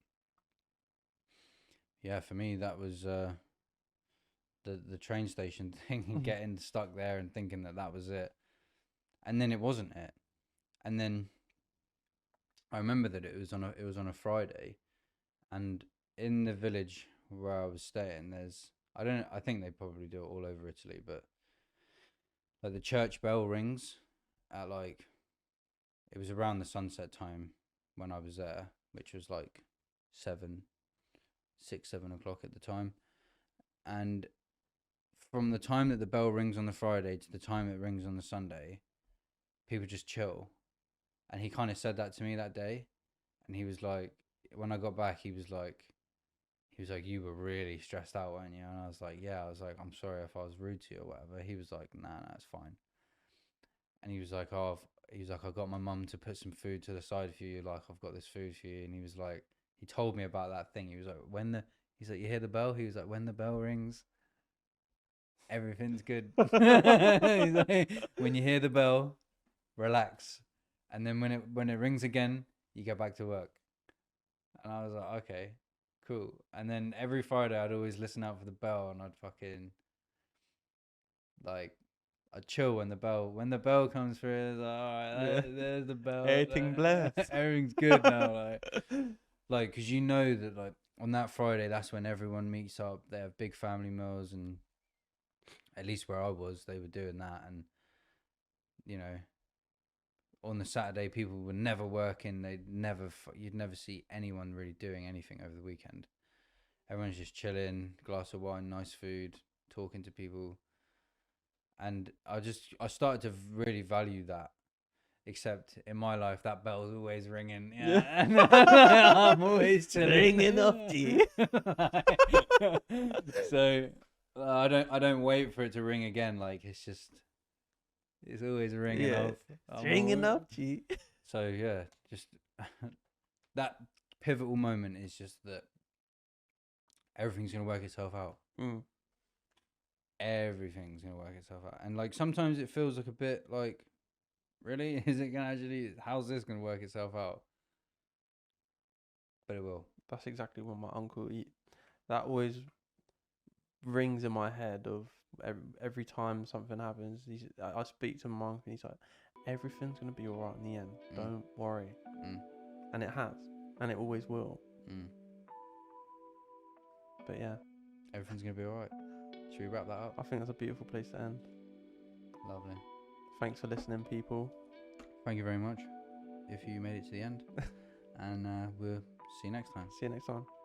yeah, for me that was the train station thing and getting stuck there and thinking that was it, and then it wasn't it. And then I remember that it was on a Friday, and in the village where I was staying, I think they probably do it all over Italy, but like the church bell rings at like, it was around the sunset time when I was there, which was like 7 o'clock at the time. And from the time that the bell rings on the Friday to the time it rings on the Sunday, people just chill. And he kind of said that to me that day. And he was like, when I got back, he was like, you were really stressed out, weren't you? And I was like, yeah. I was like, I'm sorry if I was rude to you or whatever. He was like, nah, it's fine. And he was like, I got my mum to put some food to the side for you. Like, I've got this food for you. And he was like, he told me about that thing. He was like, he's like, you hear the bell? He was like, when the bell rings, everything's good. He's like, when you hear the bell, relax. And then when it rings again, you go back to work. And I was like, okay, cool. And then every Friday I'd always listen out for the bell, and I'd fucking like, I'd chill when the bell comes through. It's like, all right, there's the bell. Everything blessed. Everything's good now. Like, because you know that like on that Friday, that's when everyone meets up. They have big family meals, and at least where I was, they were doing that. And you know, on the Saturday, people were never working. You'd never see anyone really doing anything over the weekend. Everyone's just chilling, glass of wine, nice food, talking to people. And I started to really value that. Except in my life, that bell's always ringing. Yeah, I'm always chilling. Ringing up to you. So I don't wait for it to ring again. Like it's always ringing off. It's ringing up to you. So yeah, just that pivotal moment is just that everything's gonna work itself out. Everything's gonna work itself out, and like sometimes it feels like a bit like, really, is it gonna actually? How's this gonna work itself out? But it will. That's exactly what my uncle. That always rings in my head of every time something happens. I speak to my uncle, and he's like, everything's gonna be alright in the end. Don't worry. And it has, and it always will. But yeah, Everything's gonna be alright. Should we wrap that up? I think that's a beautiful place to end. Lovely. Thanks for listening, people. Thank you very much if you made it to the end. And we'll see you next time. See you next time.